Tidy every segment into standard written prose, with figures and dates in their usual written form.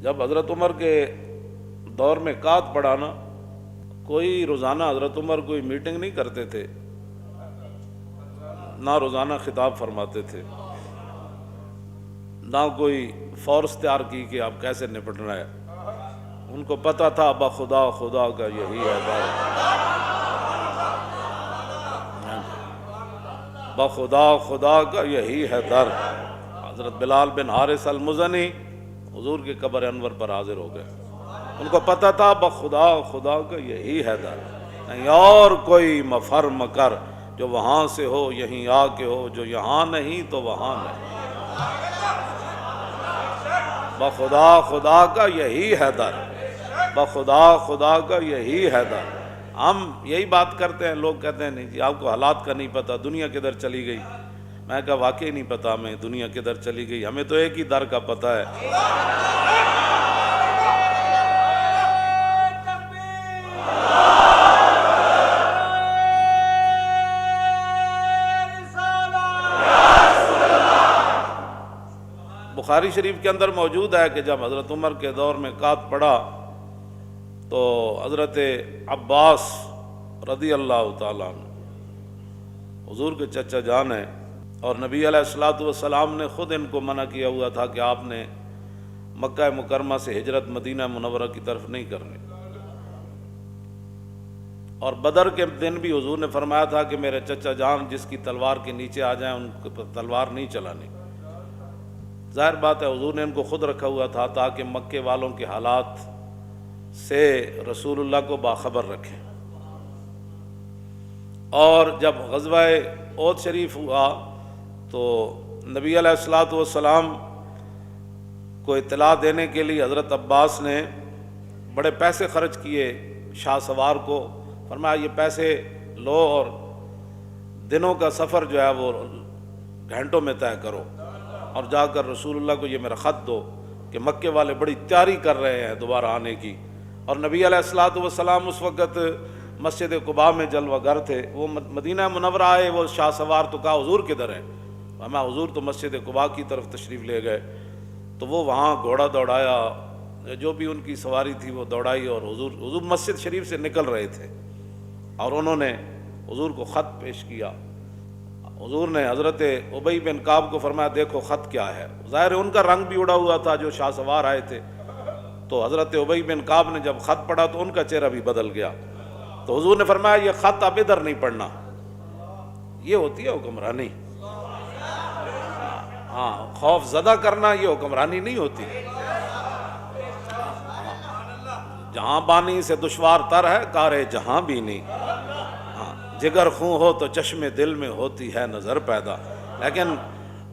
جب حضرت عمر کے دور میں قحط پڑا نا، کوئی روزانہ حضرت عمر کوئی میٹنگ نہیں کرتے تھے، نہ روزانہ خطاب فرماتے تھے، نہ کوئی فورس تیار کی کہ اب کیسے نپٹنا ہے۔ ان کو پتہ تھا بخدا خدا کا یہی ہے در، بخدا خدا کا یہی ہے در۔ حضرت بلال بن حارث المزنی حضور کے قبر انور پر حاضر ہو گئے، ان کو پتہ تھا بخدا خدا کا یہی ہے در، نہیں اور کوئی مفر مکر، جو وہاں سے ہو یہیں آ کے ہو، جو یہاں نہیں تو وہاں نہیں، بخدا خدا کا یہی ہے در، بخدا خدا کا یہی ہے در۔ ہم یہی بات کرتے ہیں، لوگ کہتے ہیں نہیں جی آپ کو حالات کا نہیں پتہ، دنیا کدھر چلی گئی۔ میں کہا واقعی نہیں پتہ ہمیں دنیا کدھر چلی گئی، ہمیں تو ایک ہی در کا پتہ ہے۔ بخاری شریف کے اندر موجود ہے کہ جب حضرت عمر کے دور میں قحط پڑا تو حضرت عباس رضی اللہ تعالیٰ عنہ حضور کے چچا جان ہیں، اور نبی علیہ الصلوۃ والسلام نے خود ان کو منع کیا ہوا تھا کہ آپ نے مکہ مکرمہ سے ہجرت مدینہ منورہ کی طرف نہیں کرنی، اور بدر کے دن بھی حضور نے فرمایا تھا کہ میرے چچا جان جس کی تلوار کے نیچے آ جائیں ان کو تلوار نہیں چلانی۔ ظاہر بات ہے حضور نے ان کو خود رکھا ہوا تھا تاکہ مکے والوں کے حالات سے رسول اللہ کو باخبر رکھیں۔ اور جب غزوہ احد شریف ہوا تو نبی علیہ الصلوۃ والسلام کو اطلاع دینے کے لیے حضرت عباس نے بڑے پیسے خرچ کیے شاہ سوار کو، فرمایا یہ پیسے لو اور دنوں کا سفر جو ہے وہ گھنٹوں میں طے کرو، اور جا کر رسول اللہ کو یہ میرا خط دو کہ مکے والے بڑی تیاری کر رہے ہیں دوبارہ آنے کی۔ اور نبی علیہ الصلوۃ والسلام اس وقت مسجد قباء میں جلوہ گر تھے، وہ مدینہ منورہ آئے، وہ شاہ سوار تو کہا حضور کدھر ہیں؟ ہمیں حضور تو مسجد قباء کی طرف تشریف لے گئے، تو وہ وہاں گھوڑا دوڑایا، جو بھی ان کی سواری تھی وہ دوڑائی، اور حضور مسجد شریف سے نکل رہے تھے، اور انہوں نے حضور کو خط پیش کیا۔ حضور نے حضرت ابی بن کعب کو فرمایا دیکھو خط کیا ہے، ظاہر ان کا رنگ بھی اڑا ہوا تھا جو شاہ سوار آئے تھے، تو حضرت ابی بن کعب نے جب خط پڑھا تو ان کا چہرہ بھی بدل گیا، تو حضور نے فرمایا یہ خط اب ادھر نہیں پڑھنا، یہ ہوتی ہے حکمرانی، ہاں خوف زدہ کرنا یہ حکمرانی نہیں ہوتی۔ جہاں بانی سے دشوار تر ہے کار جہاں بھی نہیں، جگر خون ہو تو چشم دل میں ہوتی ہے نظر پیدا۔ لیکن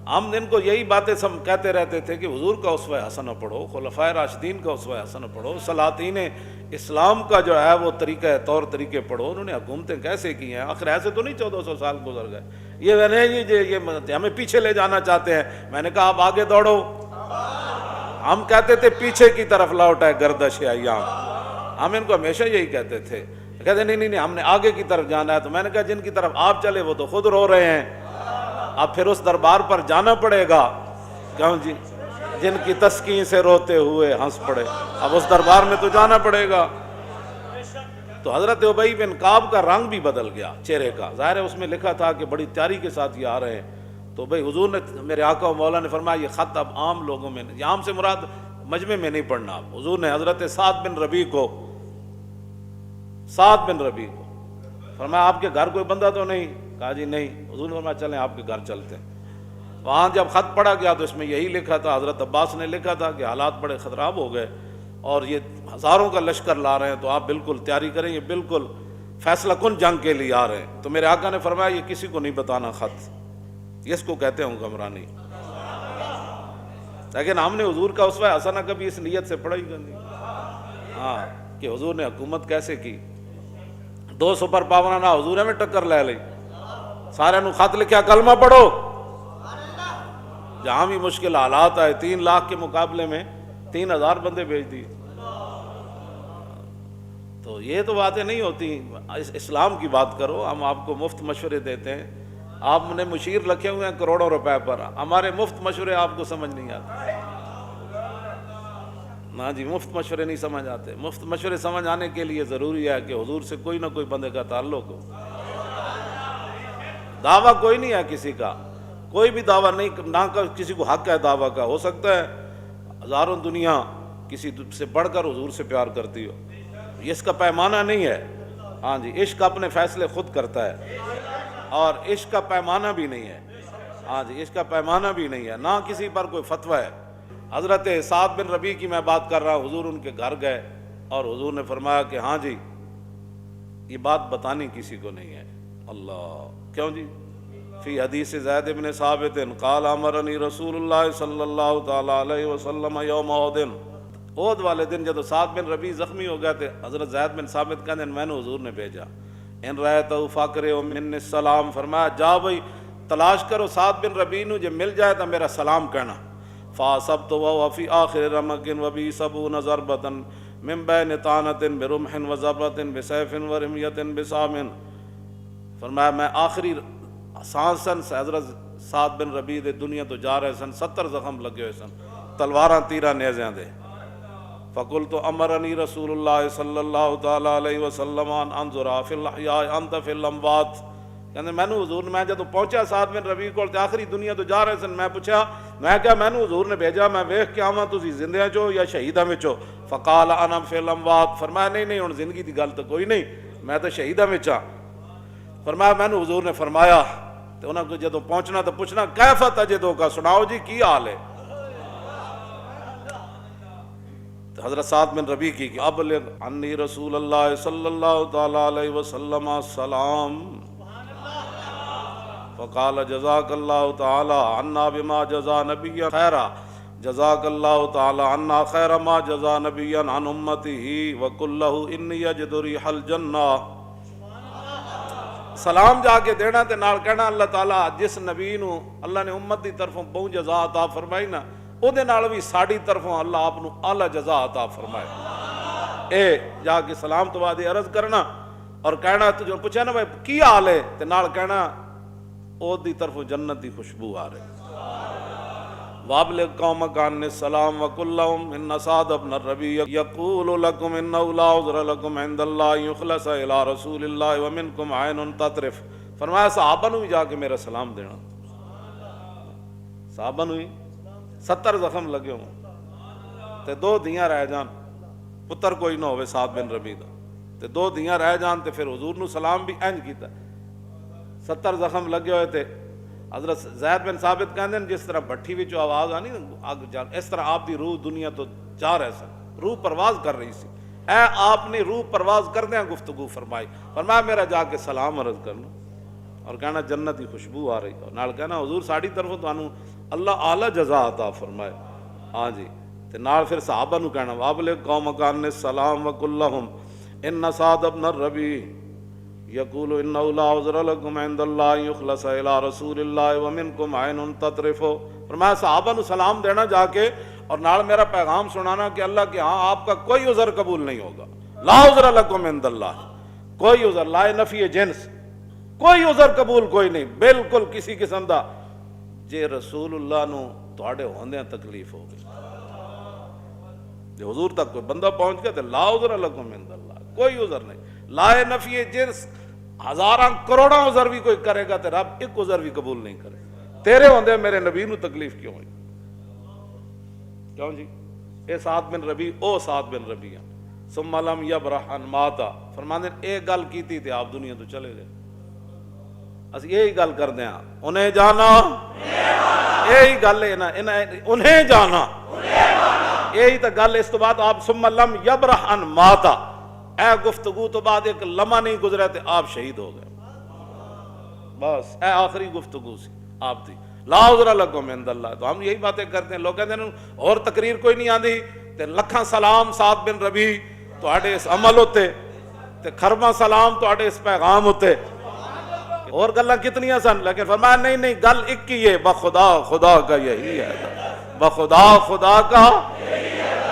ہم ان کو یہی باتیں کہتے رہتے تھے کہ حضور کا اسوہ حسنہ پڑھو، خلفائے راشدین کا اسوہ حسنہ پڑھو، سلاطین اسلام کا جو ہے وہ طریقہ طور طریقے پڑھو، انہوں نے حکومتیں کیسے کی ہیں، آخر ایسے تو نہیں 1400 سال گزر گئے، یہ ہمیں پیچھے لے جانا چاہتے ہیں۔ میں نے کہا آپ آگے دوڑو، ہم کہتے تھے پیچھے کی طرف لوٹ ہے گردش ایام، ہم ان کو ہمیشہ یہی کہتے تھے، کہتے نہیں ہم نے آگے کی طرف جانا ہے، تو میں نے کہا جن کی طرف آپ چلے وہ تو خود رو رہے ہیں، اب پھر اس دربار پر جانا پڑے گا، کیوں جی جن کی تسکین سے روتے ہوئے ہنس پڑے، اب اس دربار میں تو جانا پڑے گا۔ تو حضرت ابی بن کعب کا رنگ بھی بدل گیا چہرے کا، ظاہر ہے اس میں لکھا تھا کہ بڑی تیاری کے ساتھ یہ آ رہے ہیں، تو بھائی حضور نے میرے آقا و مولا نے فرمایا یہ خط اب عام لوگوں میں، عام سے مراد مجمع میں نہیں پڑھنا، حضور نے حضرت سعد بن ربیع کو فرمایا آپ کے گھر کوئی بندہ تو نہیں؟ کہا جی نہیں۔ حضور نے فرمایا چلیں آپ کے گھر چلتے ہیں۔ وہاں جب خط پڑھا گیا تو اس میں یہی لکھا تھا، حضرت عباس نے لکھا تھا کہ حالات بڑے خراب ہو گئے اور یہ ہزاروں کا لشکر لا رہے ہیں، تو آپ بالکل تیاری کریں، یہ بالکل فیصلہ کن جنگ کے لیے آ رہے ہیں۔ تو میرے آقا نے فرمایا یہ کسی کو نہیں بتانا خط، اس کو کہتے ہیں حکمرانی۔ لیکن ہم نے حضور کا اسوہ حسنہ کبھی اس نیت سے پڑھا ہی نہیں، ہاں کہ حضور نے حکومت کیسے کی۔ 2 سپر پاوراں نہ حضور میں ٹکر لے لی، سارے نو خط لکھیا کلمہ پڑھو، جہاں بھی مشکل حالات آئے 3 لاکھ کے مقابلے میں 3000 بندے بھیج دیے۔ تو یہ تو باتیں نہیں ہوتی، اسلام کی بات کرو، ہم آپ کو مفت مشورے دیتے ہیں، آپ نے مشیر رکھے ہوئے ہیں کروڑوں روپے پر، ہمارے مفت مشورے آپ کو سمجھ نہیں آتے۔ نا جی مفت مشورے نہیں سمجھ آتے. مفت مشورے سمجھ آنے کے لیے ضروری ہے کہ حضور سے کوئی نہ کوئی بندے کا تعلق ہو. دعویٰ کوئی نہیں ہے کسی کا، کوئی بھی دعویٰ نہیں، نہ کسی کو حق ہے دعویٰ کا. ہو سکتا ہے ہزاروں دنیا کسی سے بڑھ کر حضور سے پیار کرتی ہو، یہ اس کا پیمانہ نہیں ہے. ہاں جی، عشق اپنے فیصلے خود کرتا ہے اور عشق کا پیمانہ بھی نہیں ہے. ہاں جی، عشق کا پیمانہ بھی نہیں ہے، نہ کسی پر کوئی فتویٰ ہے. حضرت سعد بن ربیع کی میں بات کر رہا ہوں، حضور ان کے گھر گئے اور حضور نے فرمایا کہ ہاں جی یہ بات بتانی کسی کو نہیں ہے. اللہ، کیوں جی؟ فی حدیث زید بن ثابت قال امرنی رسول اللہ صلی اللہ تعالی علیہ وسلم یوم احد. احد والے دن جب سعد بن ربیع زخمی ہو گئے تھے، حضرت زید بن ثابت کہتے ہیں میں نے حضور نے بھیجا، ان رأیتہ فاقرہ من السلام، فرمایا جا بھائی تلاش کرو سعد بن ربیع نو، جب مل جائے تو میرا سلام کہنا. فاصبت وهو في آخر رمق وبي 70 ضربة من بين طعنة برمح وضربة بسيف ورمية بسام. فرمایا میں آخری سانسن سے حضرت سعد بن ربیع دے دنیا تو جا رہے سن، 70 زخم لگے ہوئے سن، تلواراں تیراں نیزیاں دے. فقلت امرنی رسول اللہ صلی اللہ تعالی علیہ وسلم ان انظر فی الاحیاء انت فی الاموات. کہتے میں نے حضور، میں جب پہنچا سعد بن ربیع کو آخری دنیا تو جا رہے سن، میں پوچھا میں کیا میں نے حضور نے بھیجا میں ویکھ کے آواں تسی زندیاں چو یا شہیداں وچ ہو؟ فقال انا فی الاموات. فرمایا نہیں ہن زندگی دی گل تو کوئی نہیں، میں تو شہیداں وچ ہاں. فرمایا میں نے حضور نے فرمایا تو انہاں کو جدوں پہنچنا تو پوچھنا کیف تجدو کا، سناؤ جی کی حال ہے. حضرت سعد بن ربیع کی کہ ابلغ عنی رسول اللہ صلی اللہ تعالی علیہ وسلم السلام. فقال جزاک اللہ تعالی عنا بما جزا نبی خیرا، جزاک اللہ تعالی عنا خیر ما جزا نبی عن امته وقل له انی اجد ریح الجنہ. سلام جا کے دینا تے نال کہنا اللہ تعالی جس نبی نو اللہ نے امت دی طرفوں بہت جزا عطا فرمائی نا، او دے نال بھی ساڑی طرفوں اللہ آپ نو اعلی جزا عطا فرمائے. اے جا کے سلام تو بعد عرض کرنا اور کہنا تو جو پوچھا نا بھائی کی حال ہے تے نال کہنا او دی طرف جنت دی خوشبو آ رہی. وابلغ قومک عنی السلام وقل لهم ان سعد بن الربیع یقول لکم انه لا عذر لکم عند اللہ یخلص الی رسول اللہ ومنکم عین تطرف. فرمایا صحابہ نو بھی جا کے میرا سلام دینا. صحابہ نو 70 زخم لگے ہوں تے 2 دیاں رہ جان، پتر کوئی نہ ہوئے سعد بن ربیع دا تے 2 دیاں رہ جان تے پھر حضور نو سلام بھی انج کیتا. 70 زخم لگے ہوئے تھے. حضرت زید بن ثابت کہندے ہیں جس طرح بھٹی وچوں آواز آنی اگ جان، اس طرح آپ دی روح دنیا تو جا رہے سن، روح پرواز کر رہی سی. اے آپ نے روح پرواز کردیاں گفتگو فرمائی. فرمایا میرا جا کے سلام عرض کرنا اور کہنا جنت کی خوشبو آ رہی ہے، نال کہنا حضور ساڑی طرفوں تانوں اللہ اعلی جزا عطا فرمائے. ہاں جی، تے نال پھر صحابہ نو کہنا وابلغ قومک عنی السلام وقل لهم ان سعد بن الربیع یقول انه لا عذر لکم عند اللہ یخلص الی رسول اللہ ومنکم عین تطرف. فرمایا صحابہ نو سلام دینا جا کے اور نال میرا پیغام سنانا کہ اللہ کے ہاں آپ کا کوئی عذر قبول نہیں ہوگا. لا عذر لکم عند اللہ، کوئی عذر، لا نفی جنس، کوئی عذر قبول کوئی نہیں بالکل کسی قسم دا. جے رسول اللہ نو تواڈے ہوندیاں تکلیف ہو گئی، جے حضور تک کوئی بندہ پہنچ گیا تو لا عذر لکم عند اللہ، کوئی عذر نہیں. لا نفی جنس، ہزاراں کروڑاں عذر بھی کوئی کرے گا تو رب ایک عذر بھی قبول نہیں کرے. تیرے ہوندے میرے نبی نو تکلیف کیوں ہوئی؟ کیوں جی؟ اے سعد بن ربیع او سعد بن ربیع ثم لم یبرح ان ماتا. فرماندے اے گل کیتی تے آپ دنیا تو چلے گئے. اسی یہی گل کردے ہاں انہیں جانا، یہی گل ہے نا انہیں جانا، یہی تو گل. اس تو بعد آپ ثم لم یبرح ان ماتا، اے گفتگو تو بعد ایک لمحہ نہیں گزرا تے آپ شہید ہو گئے. بس اے آخری گفتگو سی آپ دی. لا عذر لکم عند اللہ. تو ہم یہی باتیں کرتے ہیں. لوگ کہتے ہیں اور تقریر کوئی نہیں آندی تے لکھاں سلام سعد بن ربیع تواڈے اس عمل ہوتے تے خرباں سلام تواڈے اس پیغام ہوتے، اور گلاں کتنیاں سن. لیکن فرمایا نہیں گل ایک ہی ہے، بخدا خدا کا یہی ہے، بخدا خدا کا،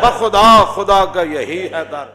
بخدا خدا کا یہی ہے در.